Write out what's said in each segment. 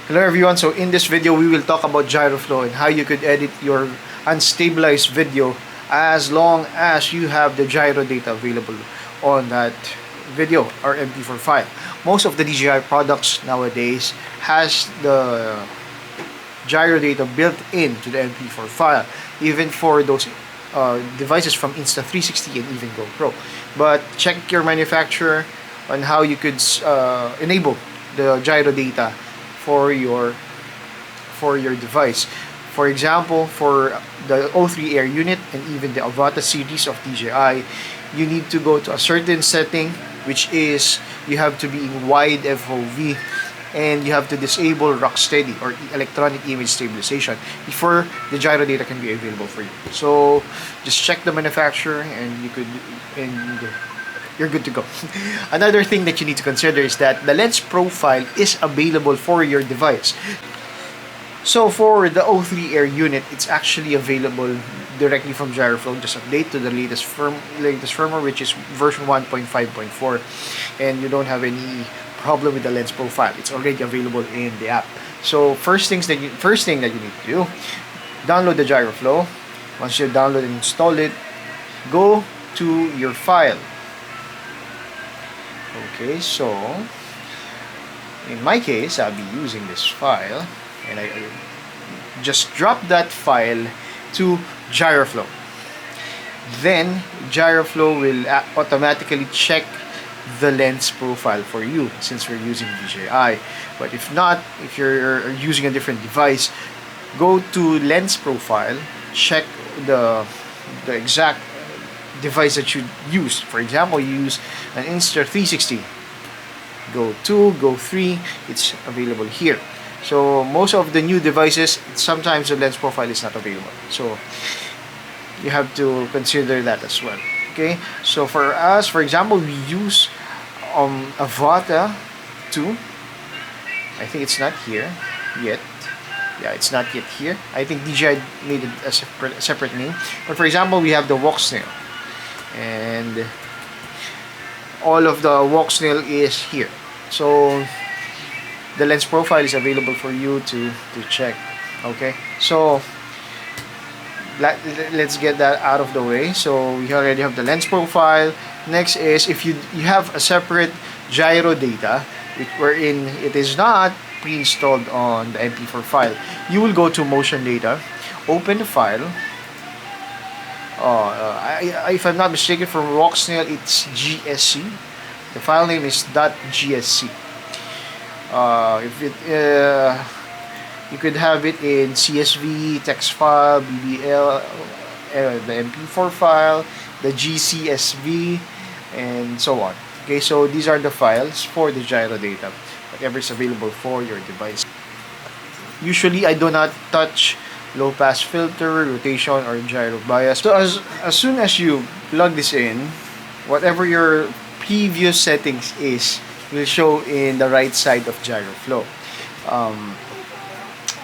Hello everyone, so in this video we will talk about Gyroflow and how you could edit your unstabilized video as long as you have the gyro data available on that video or MP4 file. Most of the DJI products nowadays has the gyro data built into the MP4 file, even for those devices from Insta360 and even GoPro. But check your manufacturer on how you could enable the gyro data for your device. For example, for the O3 Air unit and even the Avata series of DJI, you need to go to a certain setting, which is you have to be in wide FOV and you have to disable rocksteady or electronic image stabilization before the gyro data can be available for you. So just check the manufacturer and you're good to go. Another thing that you need to consider is that the lens profile is available for your device. So for the O3 Air unit, it's actually available directly from Gyroflow. Just update to the latest firmware, which is version 1.5.4, and you don't have any problem with the lens profile. It's already available in the app. So first thing that you need to do, download the Gyroflow. Once you download and install it, go to your file. Okay, so in my case, I'll be using this file, and I just drop that file to Gyroflow. Then Gyroflow will automatically check the lens profile for you since we're using DJI. But if not, if you're using a different device, go to lens profile, check the exact device that you use. For example, you use an Insta360. Go 2, Go 3, it's available here. So most of the new devices, sometimes the lens profile is not available. So you have to consider that as well. Okay, so for us, for example, we use Avata 2. I think it's not here yet. Yeah, it's not yet here. I think DJI made it a separate name. But for example, we have the walk snail, and all of the walk snail is here. So the lens profile is available for you to check. Okay, so let's get that out of the way. So we already have the lens profile. Next is if you have a separate gyro data wherein it is not pre-installed on the MP4 file, you will go to motion data, open the file. If I'm not mistaken, for walk snail it's GSC. The file name is .gsc. You could have it in CSV, text file, BBL, the MP4 file, the GCSV, and so on. Okay, so these are the files for the gyro data, whatever is available for your device. Usually, I do not touch low pass filter, rotation, or gyro bias. So as soon as you plug this in, whatever your previous settings is will show in the right side of Gyroflow.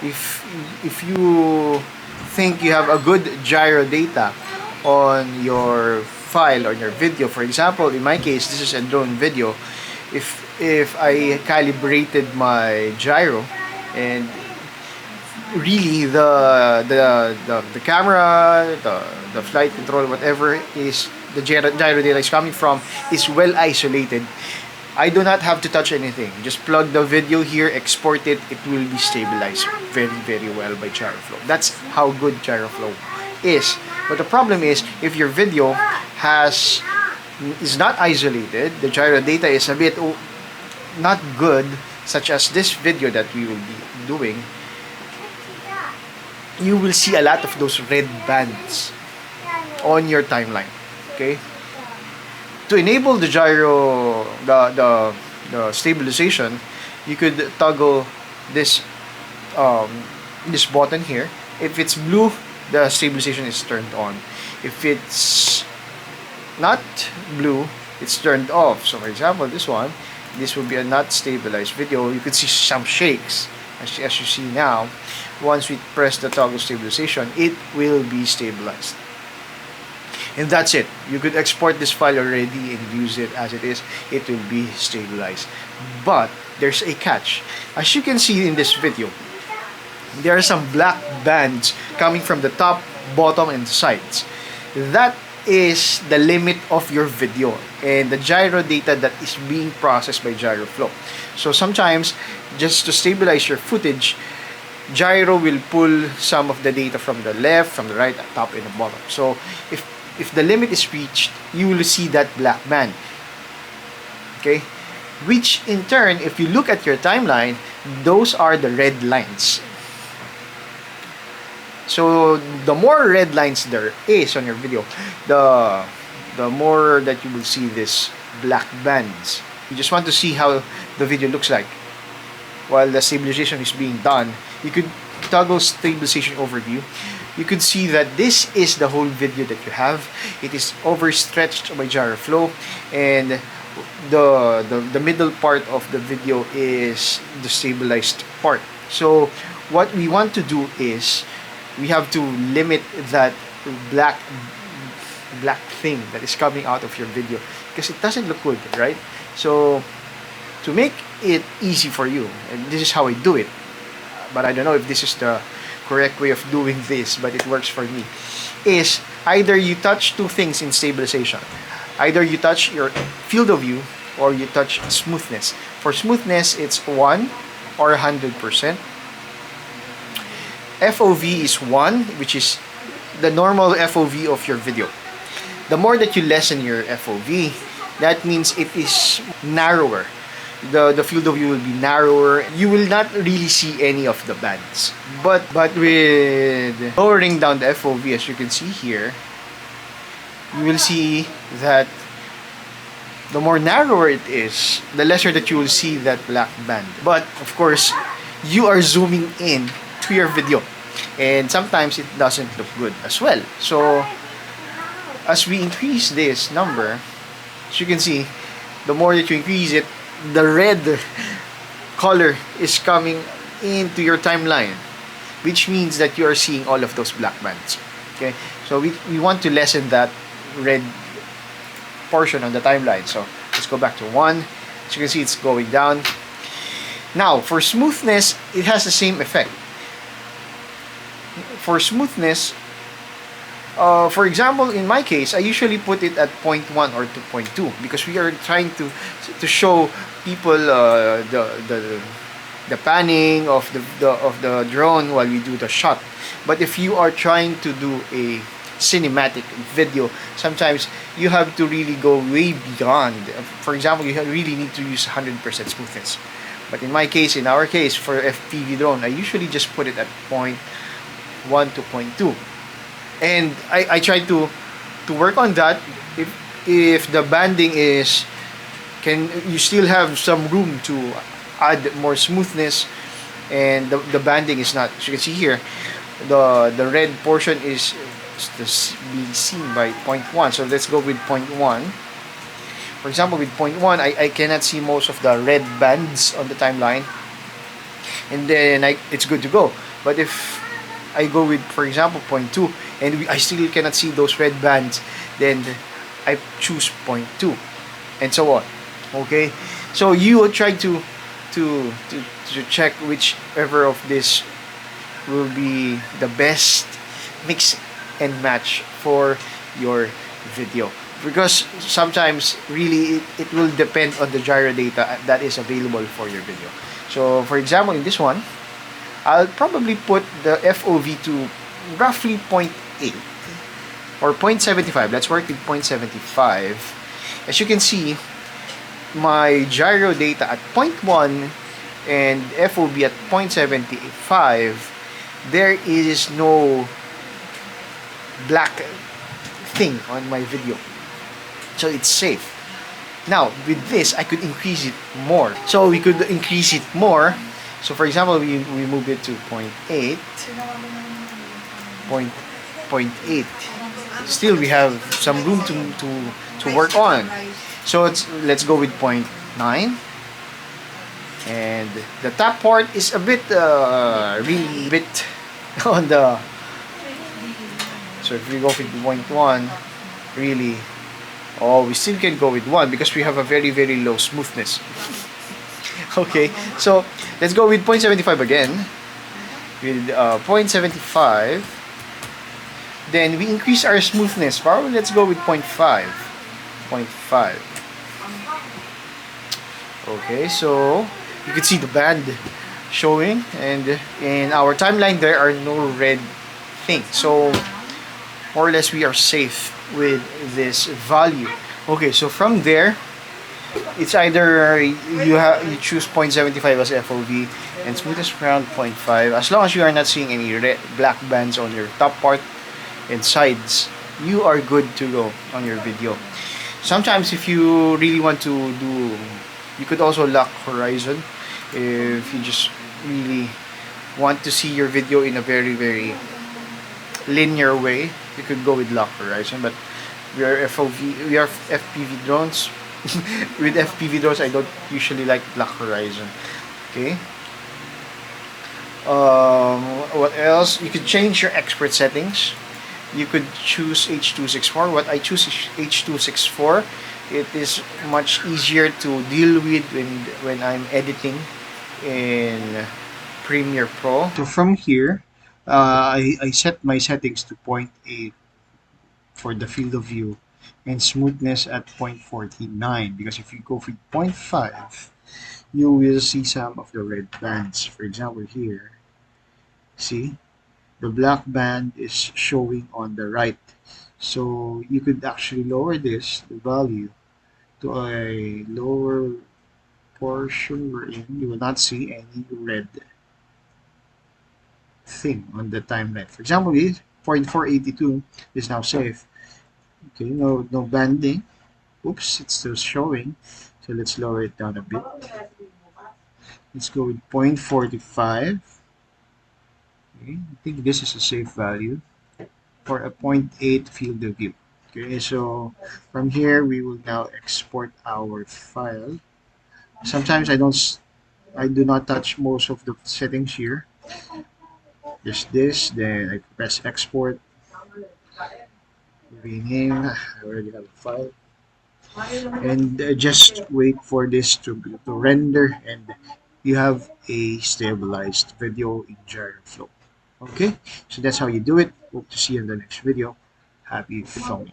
If you think you have a good gyro data on your file or your video, for example, in my case, this is a drone video. If I calibrated my gyro and really the camera, the flight control, whatever is the gyro data is coming from is well isolated, I do not have to touch anything. Just plug the video here, export it, it will be stabilized very, very well by Gyroflow. That's how good Gyroflow is. But the problem is, if your video is not isolated, the gyro data is a bit not good, such as this video that we will be doing, you will see a lot of those red bands on your timeline. Okay? To enable the gyro, the stabilization, you could toggle this this button here. If it's blue, the stabilization is turned on. If it's not blue, it's turned off. So for example, this will be a not stabilized video. You could see some shakes as you see now. Once we press the toggle stabilization, it will be stabilized. And that's it. You could export this file already and use it as it is. It will be stabilized. But there's a catch. As you can see in this video, there are some black bands coming from the top, bottom, and sides. That is the limit of your video and the gyro data that is being processed by Gyroflow. So sometimes, just to stabilize your footage, gyro will pull some of the data from the left, from the right, top, and the bottom. So if the limit is reached, you will see that black band. Okay? Which in turn, if you look at your timeline, those are the red lines. So the more red lines there is on your video, the more that you will see this black bands. You just want to see how the video looks like while the stabilization is being done. You could toggle stabilization overview. You could see that this is the whole video that you have. It is overstretched by Gyroflow, and the middle part of the video is the stabilized part. So what we want to do is we have to limit that black thing that is coming out of your video, because it doesn't look good, right? So to make it easy for you, and this is how I do it, but I don't know if this is the correct way of doing this, but it works for me, is either you touch two things in stabilization. Either you touch your field of view or you touch smoothness. For smoothness, it's 1 or 100%. FOV is 1, which is the normal FOV of your video. The more that you lessen your FOV, that means it is narrower. The field of view will be narrower. You will not really see any of the bands. But with lowering down the FOV, as you can see here, you will see that the more narrower it is, the lesser that you will see that black band. But of course, you are zooming in to your video, and sometimes it doesn't look good as well. So as we increase this number, as you can see, the more that you increase it, the red color is coming into your timeline, which means that you are seeing all of those black bands. Okay, so we want to lessen that red portion on the timeline. So let's go back to 1. As you can see, it's going down. Now for smoothness, it has the same effect. For smoothness, for example, in my case, I usually put it at 0.1 or 2.2, because we are trying to show people the panning of the drone while we do the shot. But if you are trying to do a cinematic video, sometimes you have to really go way beyond. For example, you really need to use 100% smoothness. But in my case, in our case, for FPV drone, I usually just put it at 0.1 to 0.2. And I try to work on that. If the banding is, you still have some room to add more smoothness, and the banding is not, as you can see here, the red portion is being seen by 0.1. So let's go with 0.1. For example, with 0.1, I cannot see most of the red bands on the timeline, and then it's good to go. But if I go with, for example, 0.2, and I still cannot see those red bands, then I choose 0.2, and so on. Okay, so you will try to check whichever of this will be the best mix and match for your video, because sometimes really it will depend on the gyro data that is available for your video. So for example, in this one, I'll probably put the FOV to roughly 0.8 or 0.75. Let's work with 0.75. As you can see, my gyro data at 0.1 and FOV at 0.75, there is no black thing on my video, so it's safe. Now with this, I could increase it more. So we could increase it more. So for example, we move it to 0.8. Still we have some room to work on. So let's go with 0.9. And the top part is a bit really a bit on the, so if we go with 0.1, really, we still can go with 1 because we have a very, very low smoothness. Okay, so let's go with 0.75 again. With 0.75, then we increase our smoothness. Probably let's go with 0.5. 0.5. Okay, so you can see the band showing, and in our timeline there are no red things. So more or less we are safe with this value. Okay, so from there, it's either you choose 0.75 as FOV and smoothness around 0.5. As long as you are not seeing any red, black bands on your top part and sides, you are good to go on your video. Sometimes if you really want to do, you could also lock horizon if you just really want to see your video in a very linear way. You could go with lock horizon, but we are FPV drones. With FPV drones, I don't usually like lock horizon. Okay. What else? You could change your expert settings. You could choose H.264. What I choose is H.264. It is much easier to deal with when I'm editing in Premiere Pro. So from here, I set my settings to 0.8 for the field of view and smoothness at 0.49, because if you go with zero point 0.5, you will see some of the red bands. For example, here, see, the black band is showing on the right. So you could actually lower this, the value, to a lower portion wherein you will not see any red thing on the timeline. For example, 0.482 is now safe. Okay, no banding. Oops, it's still showing. So let's lower it down a bit. Let's go with 0.45. Okay, I think this is a safe value for a zero point 0.8 field of view. Okay, so from here we will now export our file. Sometimes I do not touch most of the settings here. Just this, then I press export, rename. I already have a file, and just wait for this to render, and you have a stabilized video in Gyroflow. Okay, so that's how you do it. Hope to see you in the next video. Happy filming.